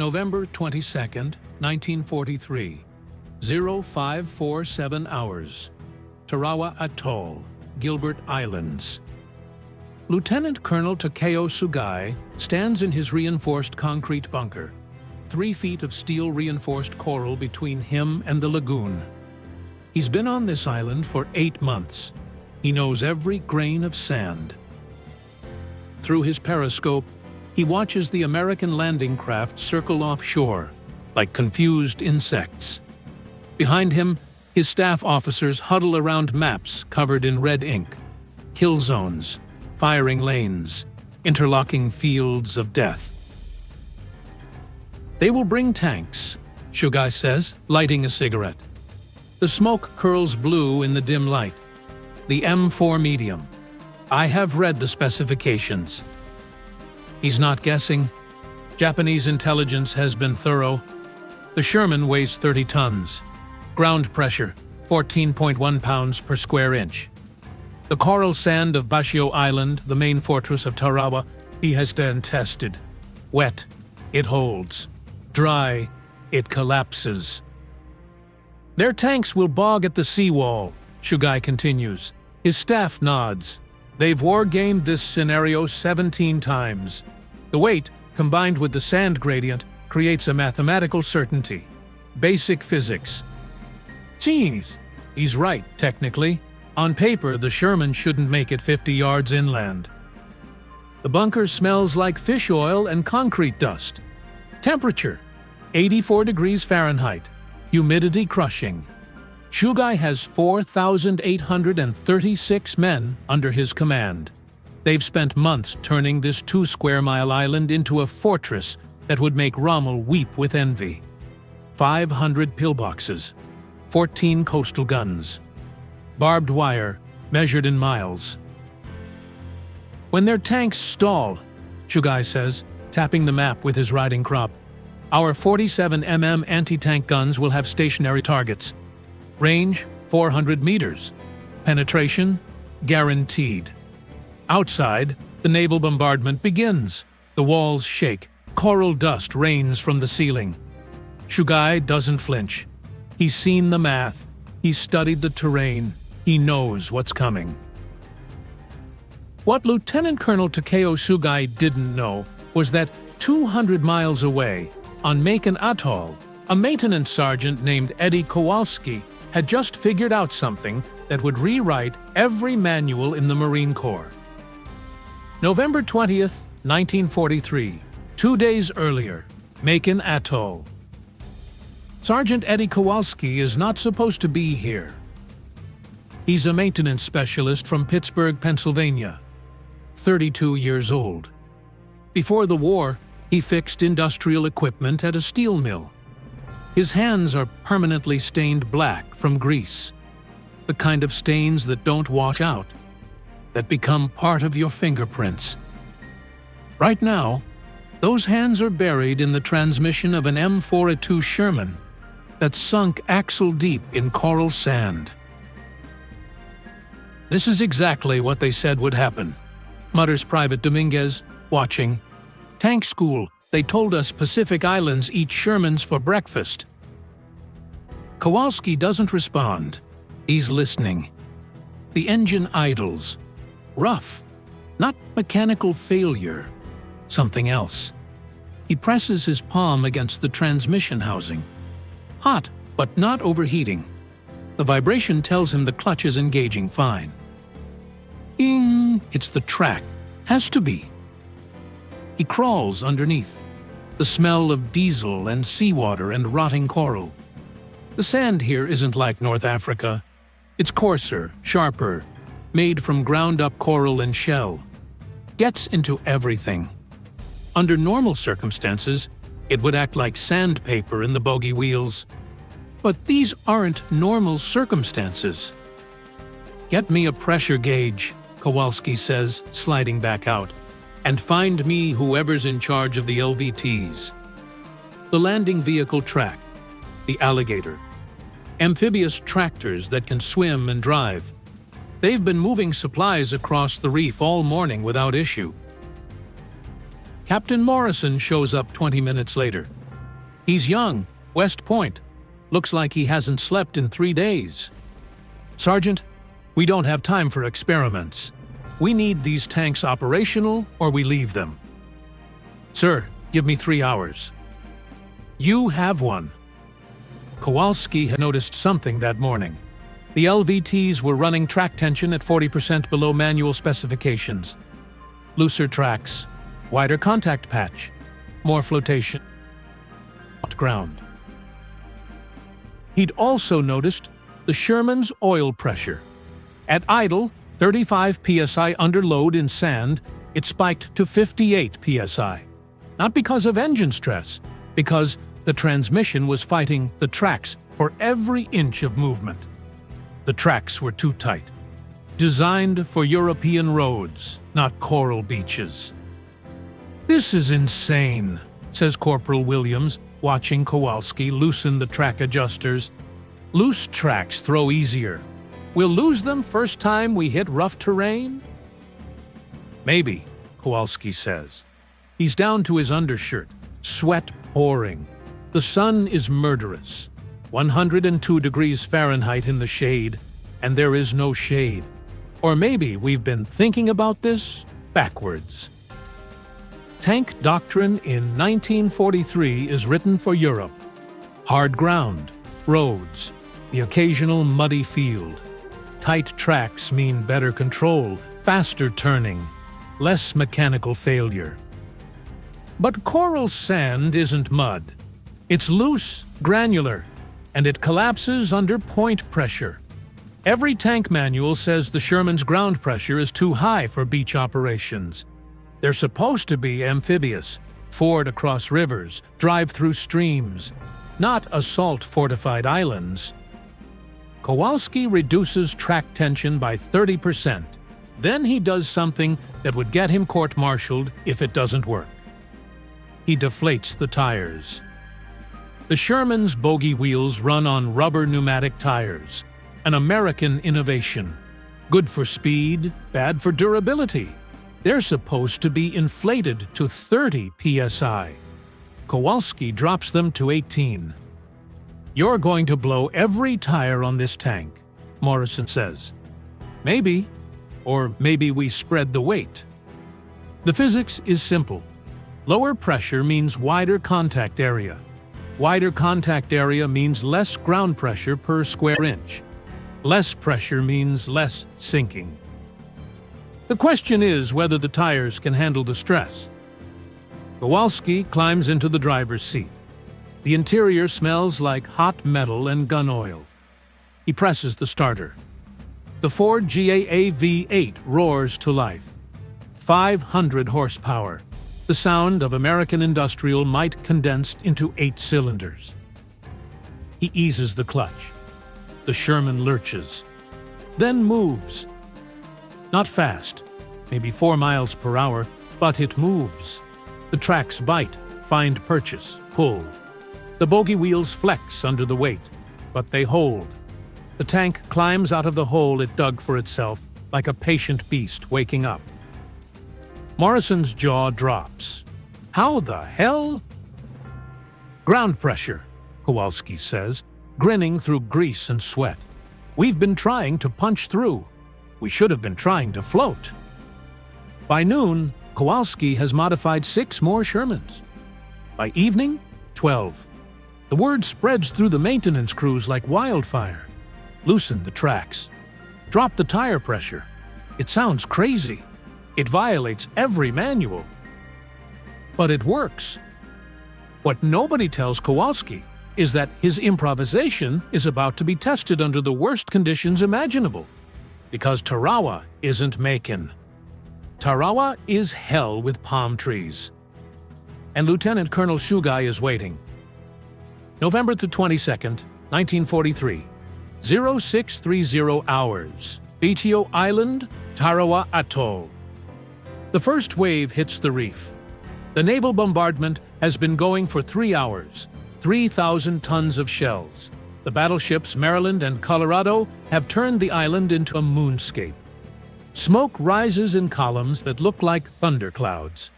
November 22nd, 1943, 0547 hours, Tarawa Atoll, Gilbert Islands. Lieutenant Colonel Takeo Sugai stands in his reinforced concrete bunker, 3 feet of steel-reinforced coral between him and the lagoon. He's been on this island for 8 months. He knows every grain of sand. Through his periscope, he watches the American landing craft circle offshore, like confused insects. Behind him, his staff officers huddle around maps covered in red ink, kill zones, firing lanes, interlocking fields of death. They will bring tanks, Sugai says, lighting a cigarette. The smoke curls blue in the dim light. The M4 medium. I have read the specifications. He's not guessing. Japanese intelligence has been thorough. The Sherman weighs 30 tons. Ground pressure, 14.1 pounds per square inch. The coral sand of Bashio Island, the main fortress of Tarawa, he has then tested. Wet, it holds. Dry, it collapses. Their tanks will bog at the seawall, Sugai continues. His staff nods. They've war-gamed this scenario 17 times. The weight, combined with the sand gradient, creates a mathematical certainty. Basic physics. Geez, he's right, technically. On paper, the Sherman shouldn't make it 50 yards inland. The bunker smells like fish oil and concrete dust. Temperature, 84 degrees Fahrenheit. Humidity crushing. Sugai has 4,836 men under his command. They've spent months turning this 2-square-mile island into a fortress that would make Rommel weep with envy. 500 pillboxes, 14 coastal guns. Barbed wire, measured in miles. When their tanks stall, Sugai says, tapping the map with his riding crop, our 47mm anti-tank guns will have stationary targets. Range, 400 meters. Penetration, guaranteed. Outside, the naval bombardment begins. The walls shake. Coral dust rains from the ceiling. Sugai doesn't flinch. He's seen the math. He's studied the terrain. He knows what's coming. What Lieutenant Colonel Takeo Sugai didn't know was that 200 miles away, on Macon Atoll, a maintenance sergeant named Eddie Kowalski had just figured out something that would rewrite every manual in the Marine Corps. November 20th, 1943, 2 days earlier, Macon Atoll. Sergeant Eddie Kowalski is not supposed to be here. He's a maintenance specialist from Pittsburgh, Pennsylvania, 32 years old. Before the war, he fixed industrial equipment at a steel mill. His hands are permanently stained black from grease, the kind of stains that don't wash out, that become part of your fingerprints. Right now, those hands are buried in the transmission of an M4 Sherman that's sunk axle-deep in coral sand. This is exactly what they said would happen, mutters Private Dominguez, watching. Tank school, they told us Pacific Islands eat Shermans for breakfast. Kowalski doesn't respond. He's listening. The engine idles. Rough. Not mechanical failure. Something else. He presses his palm against the transmission housing. Hot, but not overheating. The vibration tells him the clutch is engaging fine. It's the track. Has to be. He crawls underneath. The smell of diesel and seawater and rotting coral. The sand here isn't like North Africa. It's coarser, sharper, made from ground-up coral and shell. Gets into everything. Under normal circumstances, it would act like sandpaper in the bogie wheels. But these aren't normal circumstances. Get me a pressure gauge, Kowalski says, sliding back out, and find me whoever's in charge of the LVTs. The landing vehicle track, the alligator, amphibious tractors that can swim and drive. They've been moving supplies across the reef all morning without issue. Captain Morrison shows up 20 minutes later, He's young, West Point. Looks like he hasn't slept in 3 days. Sergeant, we don't have time for experiments. We need these tanks operational or we leave them. Sir, give me 3 hours. You have one. Kowalski had noticed something that morning. The LVTs were running track tension at 40% below manual specifications. Looser tracks, wider contact patch, more flotation. Ground. He'd also noticed the Sherman's oil pressure. At idle, 35 psi under load in sand, it spiked to 58 psi. Not because of engine stress, because the transmission was fighting the tracks for every inch of movement. The tracks were too tight. Designed for European roads, not coral beaches. This is insane, says Corporal Williams, watching Kowalski loosen the track adjusters. Loose tracks throw easier. We'll lose them first time we hit rough terrain? Maybe, Kowalski says. He's down to his undershirt, sweat pouring. The sun is murderous. 102 degrees Fahrenheit in the shade, and there is no shade. Or maybe we've been thinking about this backwards. Tank doctrine in 1943 is written for Europe. Hard ground, roads, the occasional muddy field. Tight tracks mean better control, faster turning, less mechanical failure. But coral sand isn't mud. It's loose, granular, and it collapses under point pressure. Every tank manual says the Sherman's ground pressure is too high for beach operations. They're supposed to be amphibious, ford across rivers, drive through streams, not assault fortified islands. Kowalski reduces track tension by 30%. Then he does something that would get him court-martialed if it doesn't work. He deflates the tires. The Sherman's bogie wheels run on rubber pneumatic tires, an American innovation. Good for speed, bad for durability. They're supposed to be inflated to 30 psi. Kowalski drops them to 18. You're going to blow every tire on this tank, Morrison says. Maybe, or maybe we spread the weight. The physics is simple. Lower pressure means wider contact area. Wider contact area means less ground pressure per square inch. Less pressure means less sinking. The question is whether the tires can handle the stress. Kowalski climbs into the driver's seat. The interior smells like hot metal and gun oil. He presses the starter. The Ford GAA V8 roars to life. 500 horsepower. The sound of American industrial might condensed into 8 cylinders. He eases the clutch. The Sherman lurches, then moves. Not fast, maybe 4 miles per hour, but it moves. The tracks bite, find purchase, pull. The bogie wheels flex under the weight, but they hold. The tank climbs out of the hole it dug for itself like a patient beast waking up. Morrison's jaw drops. How the hell? Ground pressure, Kowalski says, grinning through grease and sweat. We've been trying to punch through. We should have been trying to float. By noon, Kowalski has modified 6 more Shermans. By evening, 12. The word spreads through the maintenance crews like wildfire. Loosen the tracks. Drop the tire pressure. It sounds crazy. It violates every manual. But it works. What nobody tells Kowalski is that his improvisation is about to be tested under the worst conditions imaginable. Because Tarawa isn't Macon. Tarawa is hell with palm trees. And Lieutenant Colonel Shugai is waiting. November the 22nd, 1943. 0630 hours. BTO Island, Tarawa Atoll. The first wave hits the reef. The naval bombardment has been going for 3 hours. 3,000 tons of shells. The battleships Maryland and Colorado have turned the island into a moonscape. Smoke rises in columns that look like thunderclouds.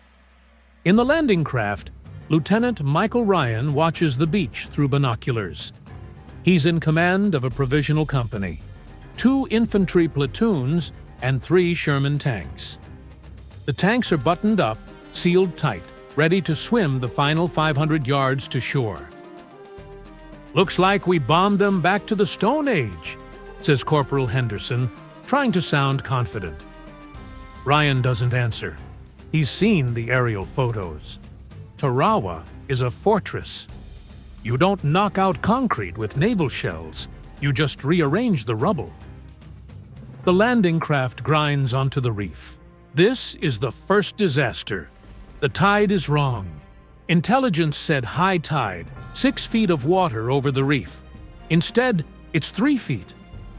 In the landing craft, Lieutenant Michael Ryan watches the beach through binoculars. He's in command of a provisional company, 2 infantry platoons, and 3 Sherman tanks. The tanks are buttoned up, sealed tight, ready to swim the final 500 yards to shore. "Looks like we bombed them back to the Stone Age," says Corporal Henderson, trying to sound confident. Ryan doesn't answer. He's seen the aerial photos. Tarawa is a fortress. You don't knock out concrete with naval shells, you just rearrange the rubble. The landing craft grinds onto the reef. This is the first disaster. The tide is wrong. Intelligence said high tide, 6 feet of water over the reef. Instead, it's 3 feet.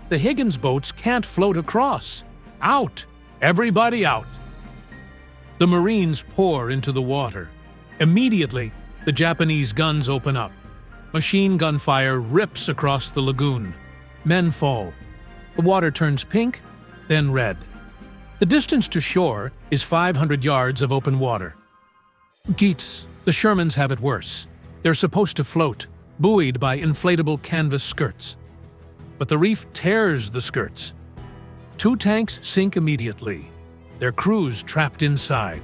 The Higgins boats can't float across. Out! Everybody out! The Marines pour into the water. Immediately, the Japanese guns open up. Machine gun fire rips across the lagoon. Men fall. The water turns pink, then red. The distance to shore is 500 yards of open water. Geets, the Shermans have it worse. They're supposed to float, buoyed by inflatable canvas skirts. But the reef tears the skirts. 2 tanks sink immediately, their crews trapped inside.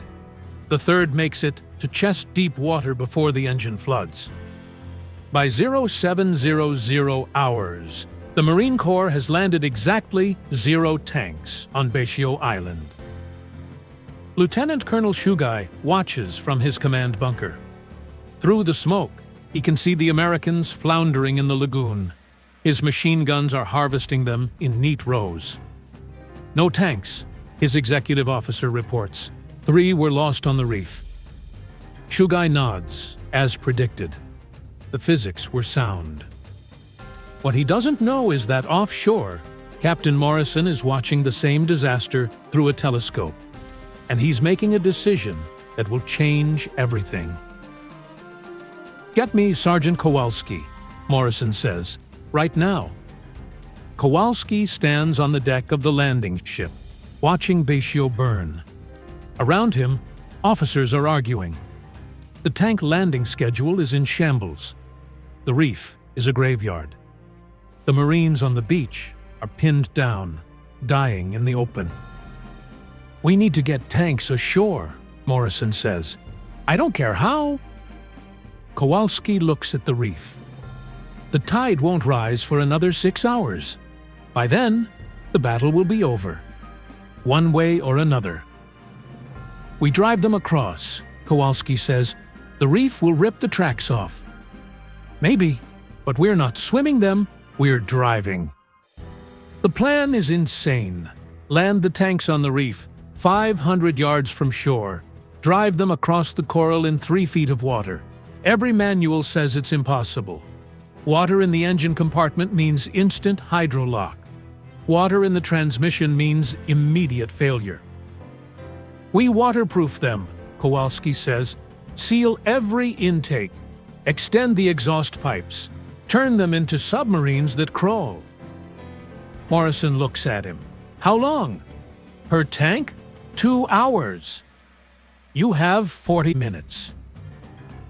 The third makes it to chest-deep water before the engine floods. By 0700 hours, the Marine Corps has landed exactly 0 tanks on Battle Island. Lieutenant Colonel Shugai watches from his command bunker. Through the smoke, he can see the Americans floundering in the lagoon. His machine guns are harvesting them in neat rows. No tanks, his executive officer reports. 3 were lost on the reef. Shugai nods, as predicted. The physics were sound. What he doesn't know is that offshore, Captain Morrison is watching the same disaster through a telescope, and he's making a decision that will change everything. "Get me Sergeant Kowalski," Morrison says, "right now." Kowalski stands on the deck of the landing ship, watching Batio burn. Around him, officers are arguing. The tank landing schedule is in shambles. The reef is a graveyard. The Marines on the beach are pinned down, dying in the open. "We need to get tanks ashore," Morrison says. "I don't care how." Kowalski looks at the reef. The tide won't rise for another 6 hours. By then, the battle will be over. One way or another. "We drive them across," Kowalski says. "The reef will rip the tracks off." "Maybe, but we're not swimming them, we're driving." The plan is insane. Land the tanks on the reef, 500 yards from shore. Drive them across the coral in 3 feet of water. Every manual says it's impossible. Water in the engine compartment means instant hydrolock. Water in the transmission means immediate failure. "We waterproof them," Kowalski says. "Seal every intake. Extend the exhaust pipes. Turn them into submarines that crawl." Morrison looks at him. "How long?" "Per tank? 2 hours." "You have 40 minutes.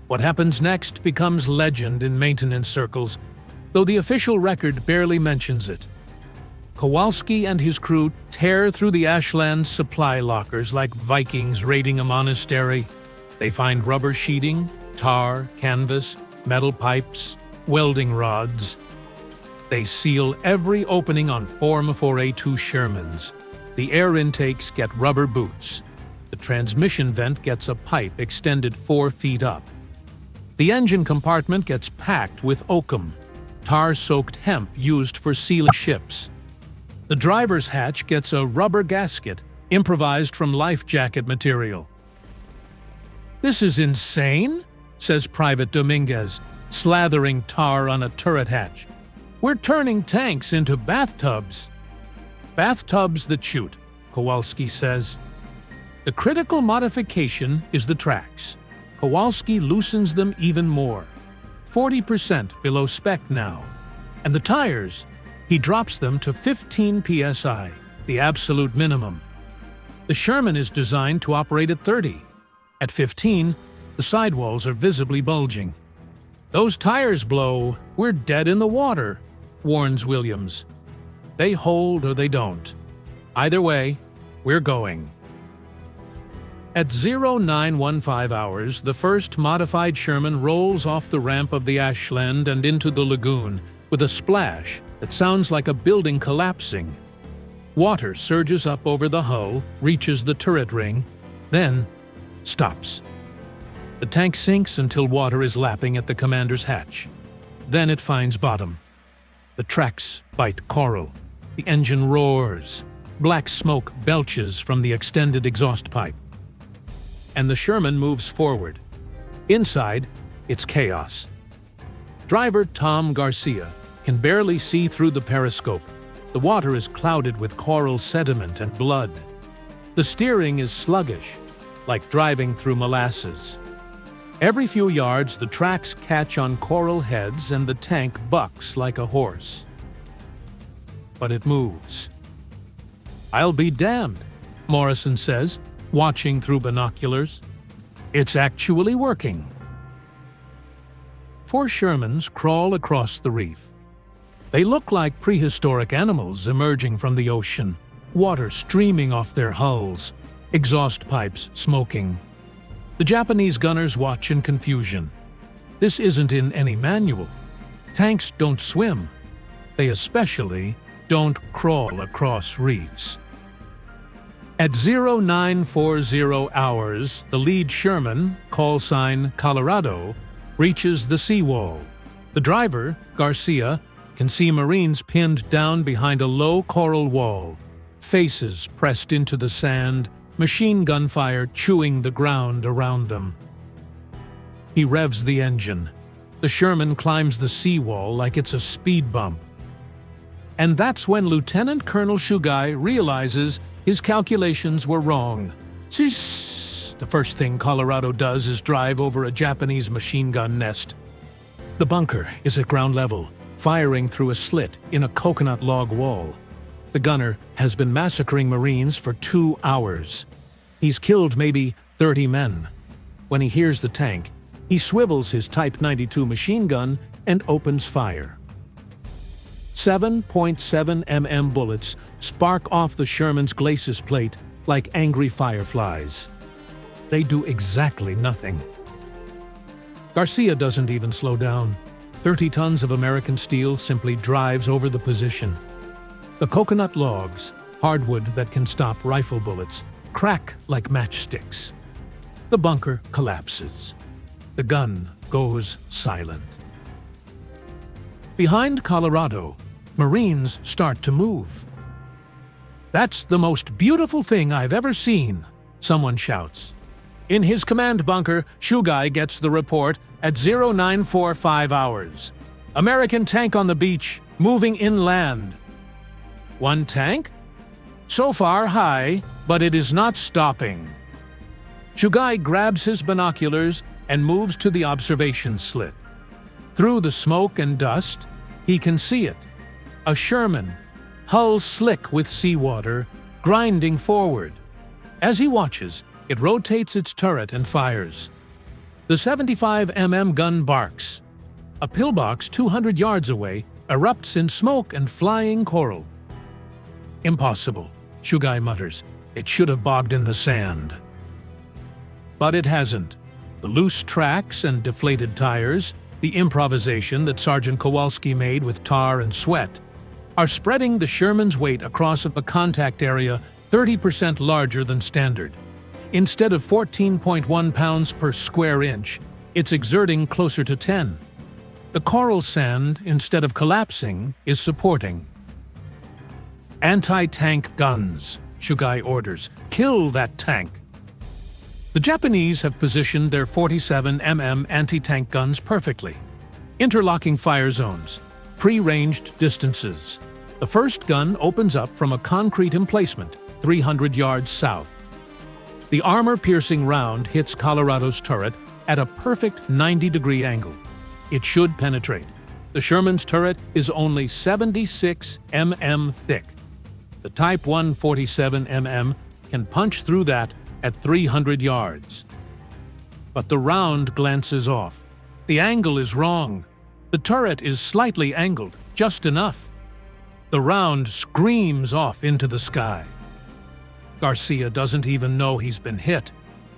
What happens next becomes legend in maintenance circles, though the official record barely mentions it. Kowalski and his crew tear through the Ashland supply lockers like Vikings raiding a monastery. They find rubber sheeting, tar, canvas, metal pipes, welding rods. They seal every opening on 4M4A2 Shermans. The air intakes get rubber boots. The transmission vent gets a pipe extended 4 feet up. The engine compartment gets packed with oakum, tar-soaked hemp used for sealing ships. The driver's hatch gets a rubber gasket improvised from life jacket material. "This is insane," says Private Dominguez, slathering tar on a turret hatch. "We're turning tanks into bathtubs." "Bathtubs that shoot," Kowalski says. The critical modification is the tracks. Kowalski loosens them even more, 40% below spec now. And the tires, he drops them to 15 psi, the absolute minimum. The Sherman is designed to operate at 30. At 15, The sidewalls are visibly bulging. "Those tires blow, we're dead in the water," warns Williams. They hold or they don't. Either way, we're going. At 0915 hours, the first modified Sherman rolls off the ramp of the ashland and into the lagoon with a splash that sounds like a building collapsing. Water surges up over the hull, reaches the turret ring, then stops. The tank sinks until water is lapping at the commander's hatch. Then it finds bottom. The tracks bite coral. The engine roars. Black smoke belches from the extended exhaust pipe. And the Sherman moves forward. Inside, it's chaos. Driver Tom Garcia can barely see through the periscope. The water is clouded with coral sediment and blood. The steering is sluggish, like driving through molasses. Every few yards, the tracks catch on coral heads and the tank bucks like a horse. But it moves. "I'll be damned," Morrison says, watching through binoculars. "It's actually working." 4 Shermans crawl across the reef. They look like prehistoric animals emerging from the ocean, water streaming off their hulls, exhaust pipes smoking. The Japanese gunners watch in confusion. This isn't in any manual. Tanks don't swim. They especially don't crawl across reefs. At 0940 hours, the lead Sherman, call sign Colorado, reaches the seawall. The driver, Garcia, can see Marines pinned down behind a low coral wall, faces pressed into the sand, machine gun fire chewing the ground around them. He revs the engine. The Sherman climbs the seawall like it's a speed bump. And that's when Lieutenant Colonel Shugai realizes his calculations were wrong. The first thing Colorado does is drive over a Japanese machine gun nest. The bunker is at ground level, firing through a slit in a coconut log wall. The gunner has been massacring Marines for 2 hours. He's killed maybe 30 men. When he hears the tank, he swivels his Type 92 machine gun and opens fire. 7.7 mm bullets spark off the Sherman's glacis plate like angry fireflies. They do exactly nothing. Garcia doesn't even slow down. 30 tons of American steel simply drives over the position. The coconut logs, hardwood that can stop rifle bullets, crack like matchsticks. The bunker collapses. The gun goes silent. Behind Colorado, Marines start to move. "That's the most beautiful thing I've ever seen," someone shouts. In his command bunker, Shugai gets the report at 0945 hours. "American tank on the beach, moving inland." "One tank? So far high, but it is not stopping." Shugai grabs his binoculars and moves to the observation slit. Through the smoke and dust, he can see it. A Sherman, hull slick with seawater, grinding forward. As he watches, it rotates its turret and fires. The 75 mm gun barks. A pillbox 200 yards away erupts in smoke and flying coral. "Impossible," Shugai mutters. "It should have bogged in the sand." But it hasn't. The loose tracks and deflated tires, the improvisation that Sergeant Kowalski made with tar and sweat, are spreading the Sherman's weight across a contact area 30% larger than standard. Instead of 14.1 pounds per square inch, it's exerting closer to 10. The coral sand, instead of collapsing, is supporting. "Anti-tank guns," Shugai orders. "Kill that tank." The Japanese have positioned their 47 mm anti-tank guns perfectly. Interlocking fire zones, pre-ranged distances. The first gun opens up from a concrete emplacement 300 yards south. The armor-piercing round hits Colorado's turret at a perfect 90-degree angle. It should penetrate. The Sherman's turret is only 76 mm thick. The Type 147 mm can punch through that at 300 yards. but the round glances off. The angle is wrong. The turret is slightly angled, just enough. The round screams off into the sky. Garcia doesn't even know he's been hit.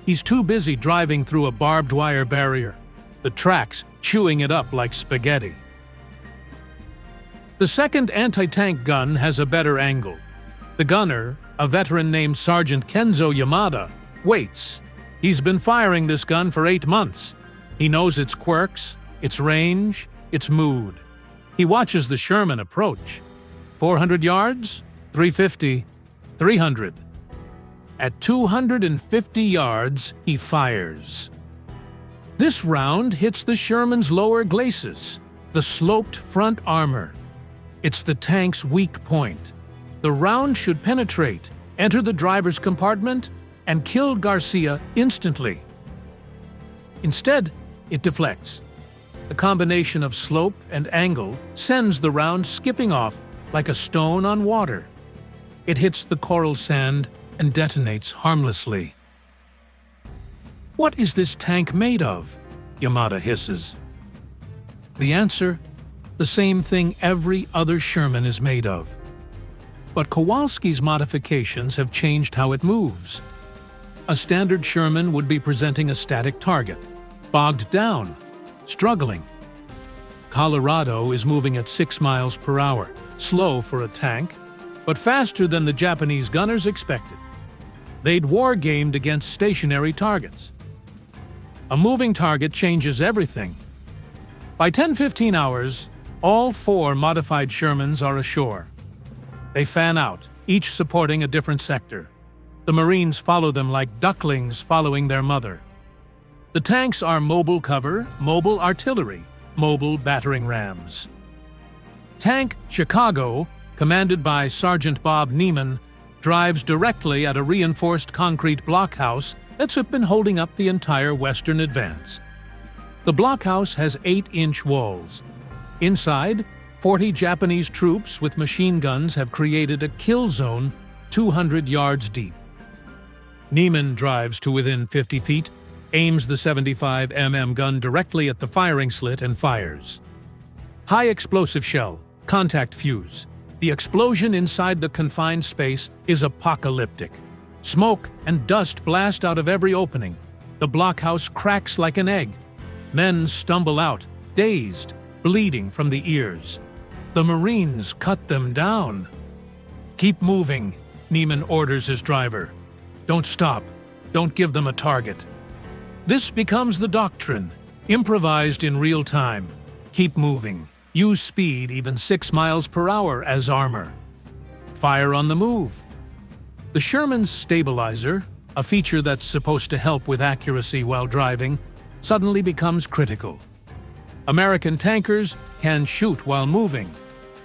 He's too busy driving through a barbed wire barrier, the tracks chewing it up like spaghetti. The second anti-tank gun has a better angle. The gunner, a veteran named Sergeant Kenzo Yamada, waits. He's been firing this gun for 8 months. He knows its quirks, its range, its mood. He watches the Sherman approach. 400 yards, 350, 300. At 250 yards, he fires. This round hits the Sherman's lower glacis, the sloped front armor. It's the tank's weak point. The round should penetrate, enter the driver's compartment, and kill Garcia instantly. Instead, it deflects. The combination of slope and angle sends the round skipping off like a stone on water. It hits the coral sand and detonates harmlessly. "What is this tank made of?" Yamada hisses. The answer? The same thing every other Sherman is made of. But Kowalski's modifications have changed how it moves. A standard Sherman would be presenting a static target, bogged down, struggling. Colorado is moving at 6 miles per hour, slow for a tank, but faster than the Japanese gunners expected. They'd war-gamed against stationary targets. A moving target changes everything. By 10-15 hours, all 4 modified Shermans are ashore. They fan out, each supporting a different sector. The Marines follow them like ducklings following their mother. The tanks are mobile cover, mobile artillery, mobile battering rams. Tank Chicago, commanded by Sergeant Bob Neiman, drives directly at a reinforced concrete blockhouse that's been holding up the entire western advance. The blockhouse has 8-inch walls. Inside, 40 Japanese troops with machine guns have created a kill zone 200 yards deep. Neiman drives to within 50 feet, aims the 75 mm gun directly at the firing slit and fires. High explosive shell, contact fuse. The explosion inside the confined space is apocalyptic. Smoke and dust blast out of every opening. The blockhouse cracks like an egg. Men stumble out, dazed, bleeding from the ears. The Marines cut them down. "Keep moving," Neiman orders his driver. "Don't stop. Don't give them a target." This becomes the doctrine, improvised in real time. Keep moving. Use speed, even 6 miles per hour, as armor. Fire on the move. The Sherman's stabilizer, a feature that's supposed to help with accuracy while driving, suddenly becomes critical. American tankers can shoot while moving.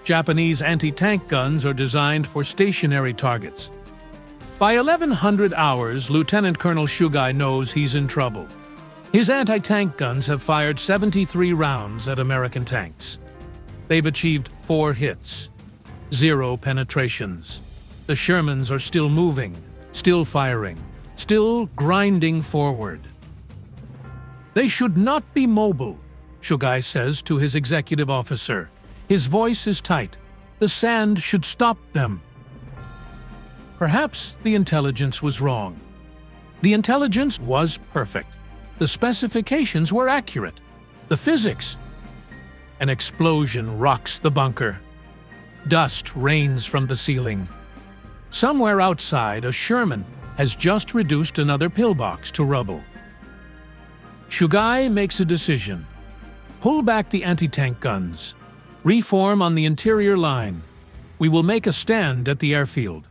Japanese anti-tank guns are designed for stationary targets. By 1100 hours, Lieutenant Colonel Shugai knows he's in trouble. His anti-tank guns have fired 73 rounds at American tanks. They've achieved 4 hits, 0 penetrations. The Shermans are still moving, still firing, still grinding forward. "They should not be mobile," Shugai says to his executive officer. His voice is tight. The sand should stop them. Perhaps the intelligence was wrong. The intelligence was perfect. The specifications were accurate. The physics. An explosion rocks the bunker. Dust rains from the ceiling. Somewhere outside, a Sherman has just reduced another pillbox to rubble. Shugai makes a decision. Pull back the anti-tank guns. Reform on the interior line. We will make a stand at the airfield.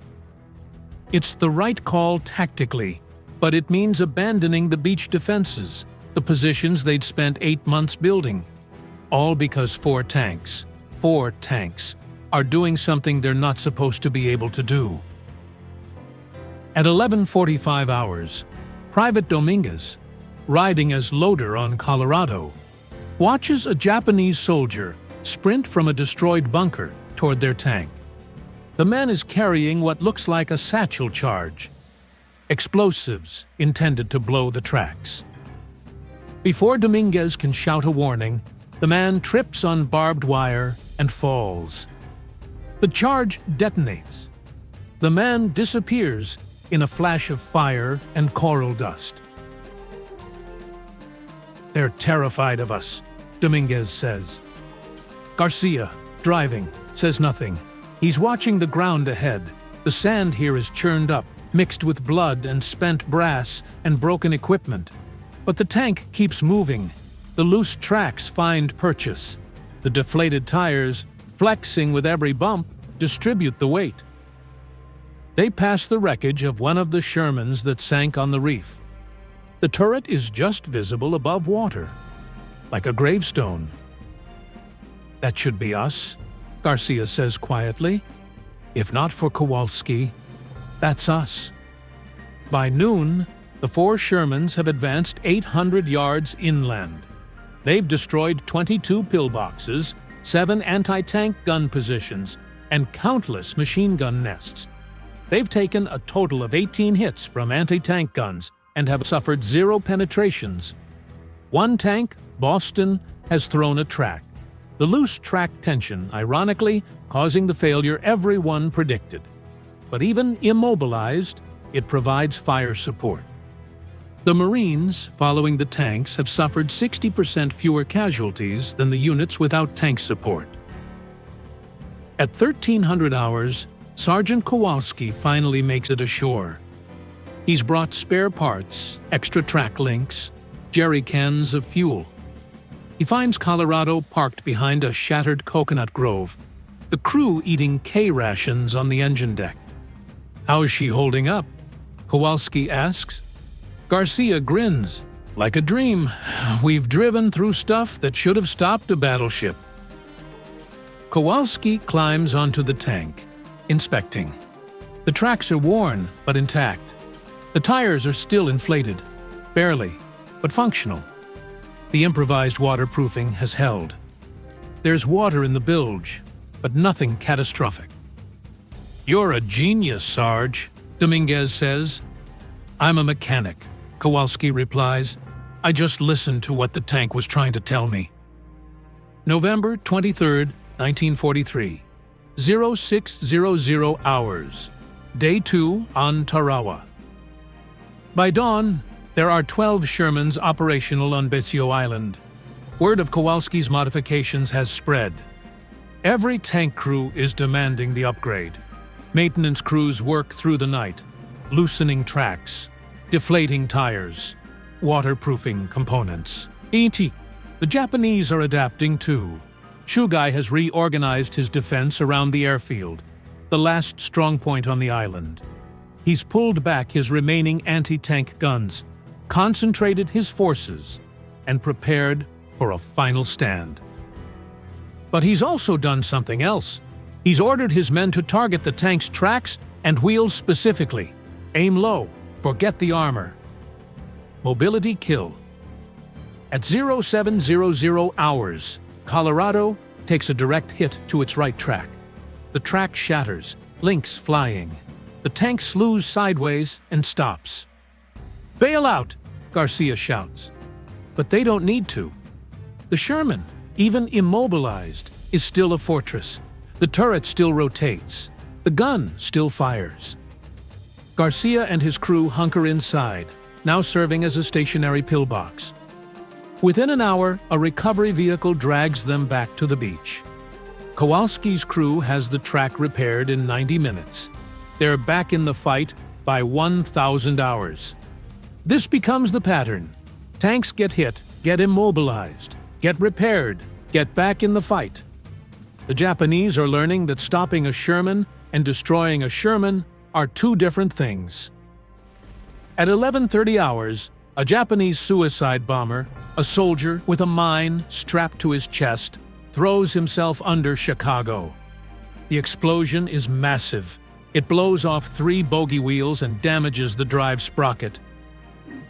It's the right call tactically, but it means abandoning the beach defenses, the positions they'd spent 8 months building. All because 4 tanks, are doing something they're not supposed to be able to do. At 11:45 hours, Private Dominguez, riding as loader on Colorado, watches a Japanese soldier sprint from a destroyed bunker toward their tank. The man is carrying what looks like a satchel charge, explosives intended to blow the tracks. Before Dominguez can shout a warning, the man trips on barbed wire and falls. The charge detonates. The man disappears in a flash of fire and coral dust. "They're terrified of us," Dominguez says. Garcia, driving, says nothing. He's watching the ground ahead. The sand here is churned up, mixed with blood and spent brass and broken equipment. But the tank keeps moving. The loose tracks find purchase. The deflated tires, flexing with every bump, distribute the weight. They pass the wreckage of one of the Shermans that sank on the reef. The turret is just visible above water, like a gravestone. "That should be us," Garcia says quietly. "If not for Kowalski, that's us." By noon, the 4 Shermans have advanced 800 yards inland. They've destroyed 22 pillboxes, 7 anti-tank gun positions, and countless machine gun nests. They've taken a total of 18 hits from anti-tank guns and have suffered 0 penetrations. One tank, Boston, has thrown a track. The loose track tension, ironically, causing the failure everyone predicted. But even immobilized, it provides fire support. The Marines, following the tanks, have suffered 60% fewer casualties than the units without tank support. At 1300 hours, Sergeant Kowalski finally makes it ashore. He's brought spare parts, extra track links, jerry cans of fuel. He finds Colorado parked behind a shattered coconut grove, the crew eating K-rations on the engine deck. "How's she holding up?" Kowalski asks. Garcia grins. "Like a dream. We've driven through stuff that should have stopped a battleship." Kowalski climbs onto the tank, inspecting. The tracks are worn, but intact. The tires are still inflated, barely, but functional. The improvised waterproofing has held. There's water in the bilge, but nothing catastrophic. "You're a genius, Sarge," Dominguez says. "I'm a mechanic," Kowalski replies. "I just listened to what the tank was trying to tell me." November 23, 1943, 0600 hours, Day 2 on Tarawa. By dawn, there are 12 Shermans operational on Besio Island. Word of Kowalski's modifications has spread. Every tank crew is demanding the upgrade. Maintenance crews work through the night, loosening tracks, deflating tires, waterproofing components. E.T. The Japanese are adapting too. Shugai has reorganized his defense around the airfield, the last strong point on the island. He's pulled back his remaining anti-tank guns, concentrated his forces, and prepared for a final stand. But he's also done something else. He's ordered his men to target the tank's tracks and wheels specifically. Aim low, forget the armor. Mobility kill. At 0700 hours, Colorado takes a direct hit to its right track. The track shatters, links flying. The tank slews sideways and stops. "Bail out!" Garcia shouts. But they don't need to. The Sherman, even immobilized, is still a fortress. The turret still rotates. The gun still fires. Garcia and his crew hunker inside, now serving as a stationary pillbox. Within an hour, a recovery vehicle drags them back to the beach. Kowalski's crew has the track repaired in 90 minutes. They're back in the fight by 1,000 hours. This becomes the pattern. Tanks get hit, get immobilized, get repaired, get back in the fight. The Japanese are learning that stopping a Sherman and destroying a Sherman are two different things. At 11:30 hours, a Japanese suicide bomber, a soldier with a mine strapped to his chest, throws himself under Chicago. The explosion is massive. It blows off 3 bogie wheels and damages the drive sprocket.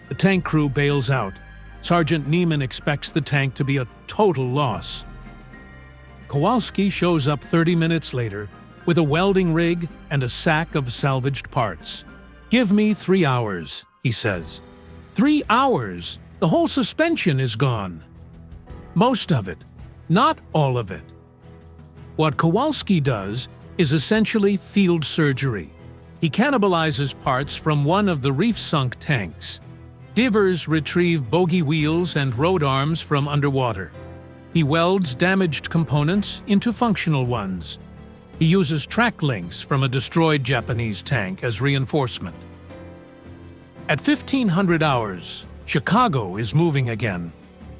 The tank crew bails out. Sergeant Neiman expects the tank to be a total loss. Kowalski shows up 30 minutes later with a welding rig and a sack of salvaged parts. "Give me 3 hours," he says. 3 hours! The whole suspension is gone. Most of it, not all of it. What Kowalski does is essentially field surgery. He cannibalizes parts from one of the reef-sunk tanks. Divers retrieve bogey wheels and road arms from underwater. He welds damaged components into functional ones. He uses track links from a destroyed Japanese tank as reinforcement. At 1500 hours, Chicago is moving again.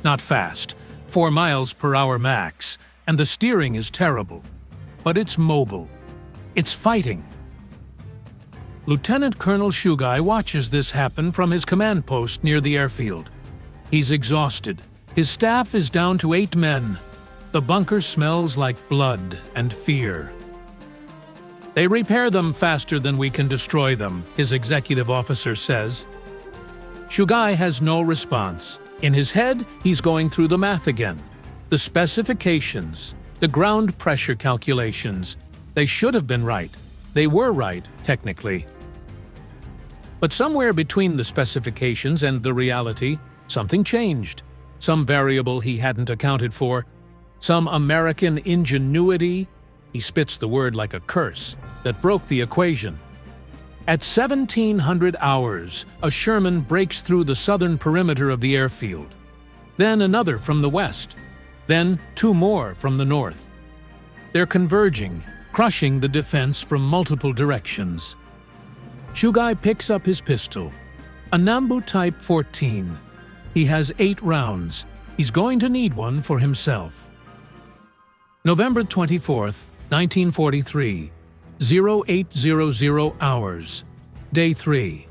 Not fast, 4 miles per hour max, and the steering is terrible. But it's mobile. It's fighting. Lieutenant Colonel Shugai watches this happen from his command post near the airfield. He's exhausted. His staff is down to 8 men. The bunker smells like blood and fear. They repair them faster than we can destroy them, his executive officer says. Shugai has no response. In his head, he's going through the math again. The specifications, the ground pressure calculations. They should have been right. They were right, technically. But somewhere between the specifications and the reality, something changed. Some variable he hadn't accounted for. Some American ingenuity, he spits the word like a curse, that broke the equation. At 1700 hours, a Sherman breaks through the southern perimeter of the airfield. Then another from the west. Then 2 more from the north. They're converging, crushing the defense from multiple directions. Shugai picks up his pistol, a Nambu Type 14. He has 8 rounds. He's going to need one for himself. November 24th, 1943, 0800 hours, Day 3.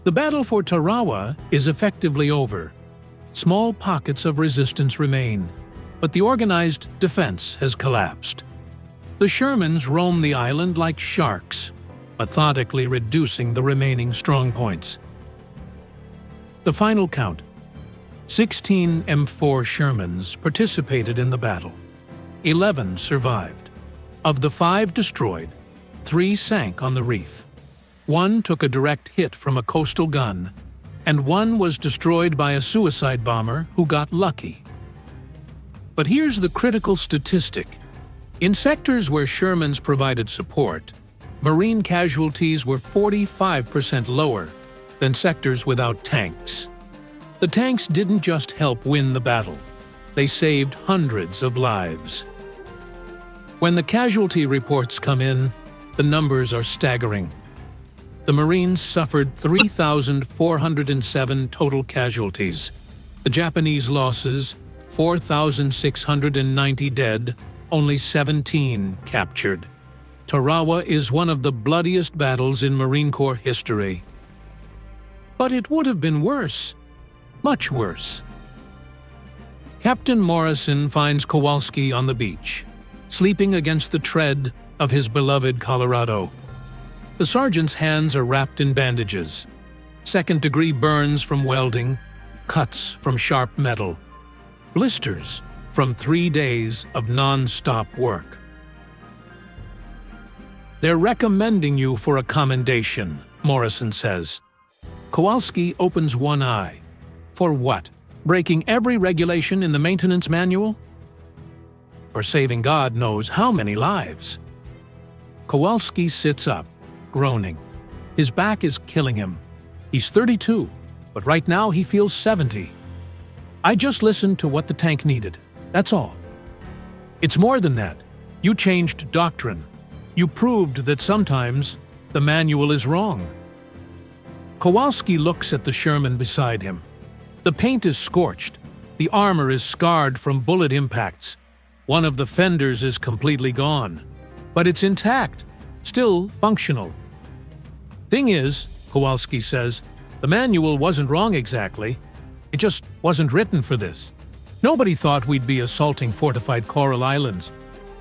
The battle for Tarawa is effectively over. Small pockets of resistance remain, but the organized defense has collapsed. The Shermans roam the island like sharks, methodically reducing the remaining strongpoints. The final count. 16 M4 Shermans participated in the battle. 11 survived. Of the 5 destroyed, 3 sank on the reef. 1 took a direct hit from a coastal gun, and 1 was destroyed by a suicide bomber who got lucky. But here's the critical statistic. In sectors where Shermans provided support, Marine casualties were 45% lower than sectors without tanks. The tanks didn't just help win the battle. They saved hundreds of lives. When the casualty reports come in, the numbers are staggering. The Marines suffered 3,407 total casualties. The Japanese losses, 4,690 dead, only 17 captured. Tarawa is one of the bloodiest battles in Marine Corps history. But it would have been worse. Much worse. Captain Morrison finds Kowalski on the beach, sleeping against the tread of his beloved Colorado. The sergeant's hands are wrapped in bandages. Second-degree burns from welding, cuts from sharp metal, blisters from 3 days of non-stop work. "They're recommending you for a commendation," Morrison says. Kowalski opens one eye. For what? Breaking every regulation in the maintenance manual? For saving God knows how many lives. Kowalski sits up, groaning. His back is killing him. He's 32, but right now he feels 70. "I just listened to what the tank needed. That's all." "It's more than that. You changed doctrine. You proved that sometimes the manual is wrong." Kowalski looks at the Sherman beside him. The paint is scorched. The armor is scarred from bullet impacts. One of the fenders is completely gone. But it's intact, still functional. "Thing is," Kowalski says, "the manual wasn't wrong exactly. It just wasn't written for this. Nobody thought we'd be assaulting fortified coral islands.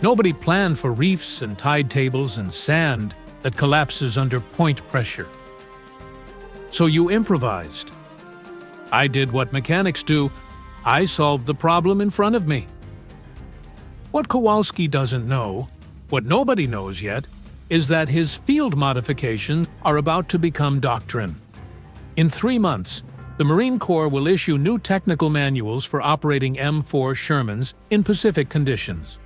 Nobody planned for reefs and tide tables and sand that collapses under point pressure. So you improvised. I did what mechanics do. I solved the problem in front of me." What Kowalski doesn't know, what nobody knows yet, is that his field modifications are about to become doctrine. In 3 months, The Marine Corps will issue new technical manuals for operating M4 Shermans in Pacific conditions.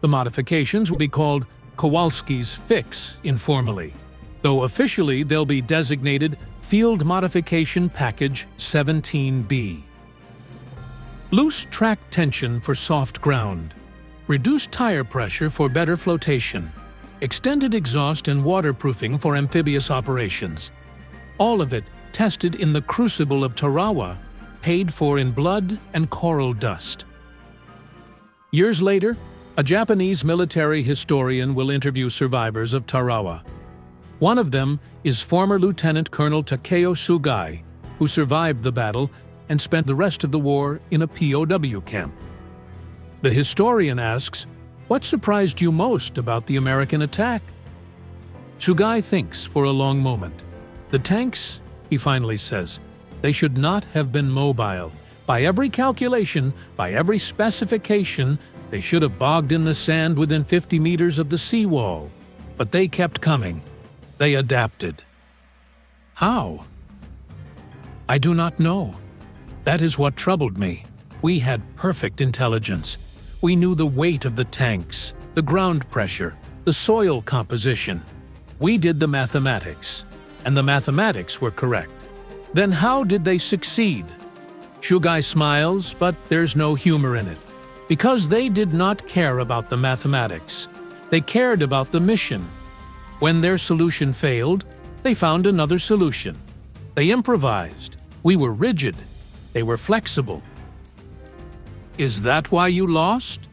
The modifications will be called Kowalski's Fix informally, though officially they'll be designated Field Modification Package 17B. Loose track tension for soft ground, reduced tire pressure for better flotation, extended exhaust and waterproofing for amphibious operations. All of it tested in the crucible of Tarawa, paid for in blood and coral dust. Years later, a Japanese military historian will interview survivors of Tarawa. One of them is former Lieutenant Colonel Takeo Sugai, who survived the battle and spent the rest of the war in a POW camp. The historian asks, "What surprised you most about the American attack?" Sugai thinks for a long moment. "The tanks," he finally says, "they should not have been mobile. By every calculation, by every specification, they should have bogged in the sand within 50 meters of the seawall. But they kept coming. They adapted." How? I do not know. That is what troubled me. We had perfect intelligence. We knew the weight of the tanks, the ground pressure, the soil composition. We did the mathematics, and the mathematics were correct. Then how did they succeed? Sugai smiles, but there's no humor in it. Because they did not care about the mathematics. They cared about the mission. When their solution failed, they found another solution. They improvised. We were rigid. They were flexible. Is that why you lost?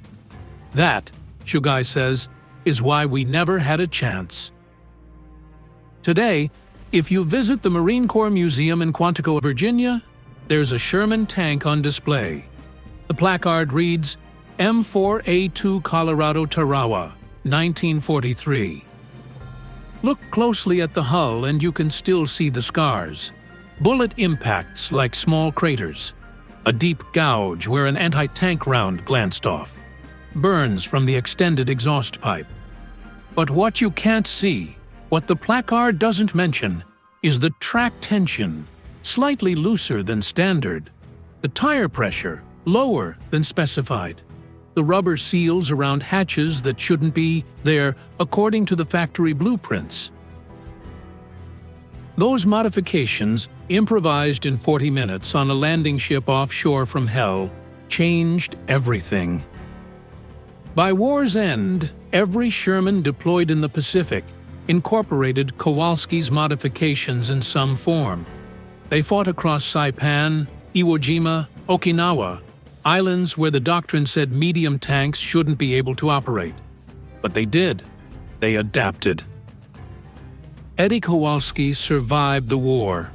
That, Sugai says, is why we never had a chance. Today, if you visit the Marine Corps Museum in Quantico, Virginia, there's a Sherman tank on display. The placard reads, M4A2 Colorado Tarawa, 1943. Look closely at the hull and you can still see the scars. Bullet impacts like small craters. A deep gouge where an anti-tank round glanced off. Burns from the extended exhaust pipe. But what you can't see, what the placard doesn't mention, is the track tension, slightly looser than standard. The tire pressure, lower than specified. The rubber seals around hatches that shouldn't be there according to the factory blueprints. Those modifications, improvised in 40 minutes on a landing ship offshore from hell, changed everything. By war's end, every Sherman deployed in the Pacific incorporated Kowalski's modifications in some form. They fought across Saipan, Iwo Jima, Okinawa, islands where the doctrine said medium tanks shouldn't be able to operate. But they did. They adapted. Eddie Kowalski survived the war.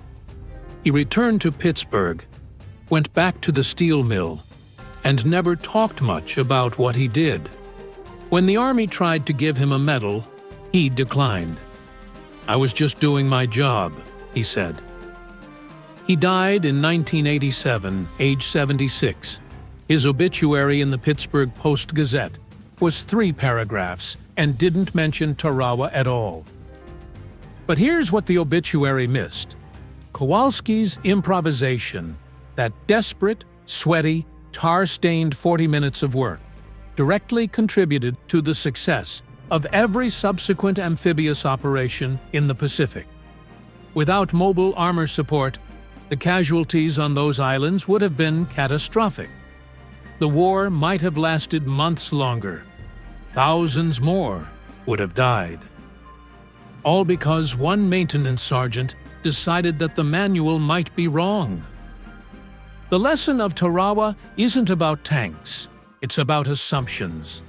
He returned to Pittsburgh, went back to the steel mill, and never talked much about what he did. When the Army tried to give him a medal, he declined. "I was just doing my job," he said. He died in 1987, age 76. His obituary in the Pittsburgh Post-Gazette was 3 paragraphs and didn't mention Tarawa at all. But here's what the obituary missed. Kowalski's improvisation, that desperate, sweaty, tar-stained 40 minutes of work, directly contributed to the success of every subsequent amphibious operation in the Pacific. Without mobile armor support, the casualties on those islands would have been catastrophic. The war might have lasted months longer. Thousands more would have died. All because one maintenance sergeant decided that the manual might be wrong. The lesson of Tarawa isn't about tanks, it's about assumptions.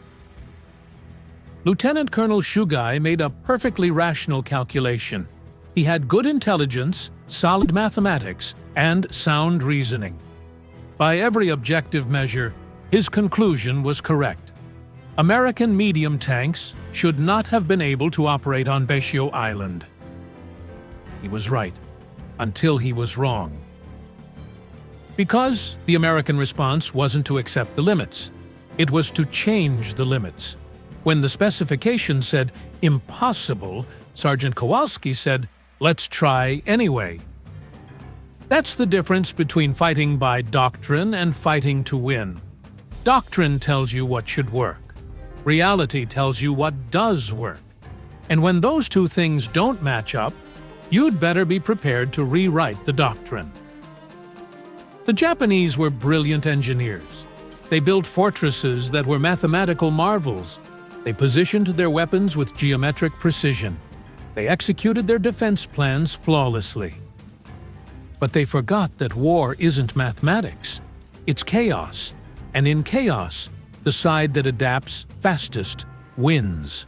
Lieutenant Colonel Sugai made a perfectly rational calculation. He had good intelligence, solid mathematics, and sound reasoning. By every objective measure, his conclusion was correct. American medium tanks should not have been able to operate on Basio Island. He was right, until he was wrong. Because the American response wasn't to accept the limits, it was to change the limits. When the specification said impossible, Sergeant Kowalski said, "Let's try anyway." That's the difference between fighting by doctrine and fighting to win. Doctrine tells you what should work. Reality tells you what does work. And when those two things don't match up, you'd better be prepared to rewrite the doctrine. The Japanese were brilliant engineers. They built fortresses that were mathematical marvels. They positioned their weapons with geometric precision. They executed their defense plans flawlessly. But they forgot that war isn't mathematics. It's chaos. And in chaos, the side that adapts fastest wins.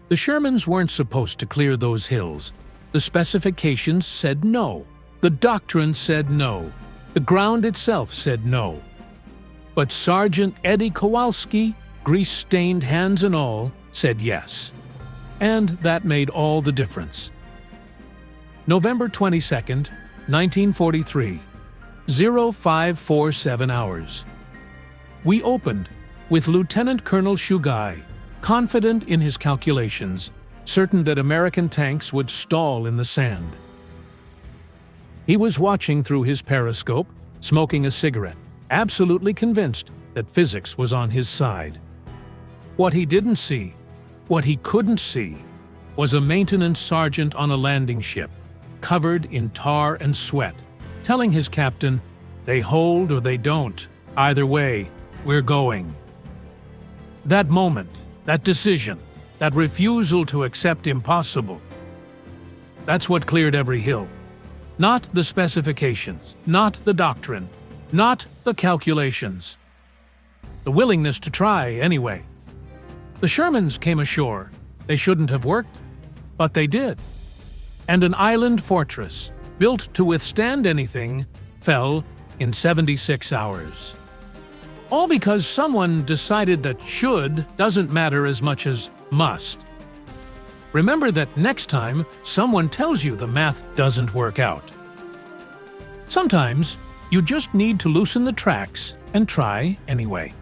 The Shermans weren't supposed to clear those hills. The specifications said no. The doctrine said no. The ground itself said no. But Sergeant Eddie Kowalski, grease-stained hands and all, said yes. And that made all the difference. November 22nd, 1943, 0547 hours. We opened with Lieutenant Colonel Shugai, confident in his calculations, certain that American tanks would stall in the sand. He was watching through his periscope, smoking a cigarette, absolutely convinced that physics was on his side. What he didn't see, what he couldn't see, was a maintenance sergeant on a landing ship, covered in tar and sweat, telling his captain, "They hold or they don't. Either way, we're going." That moment, that decision, that refusal to accept impossible, that's what cleared every hill. Not the specifications, not the doctrine, not the calculations. The willingness to try anyway. The Shermans came ashore. They shouldn't have worked, but they did. And an island fortress, built to withstand anything, fell in 76 hours. All because someone decided that should doesn't matter as much as must. Remember that next time someone tells you the math doesn't work out. Sometimes you just need to loosen the tracks and try anyway.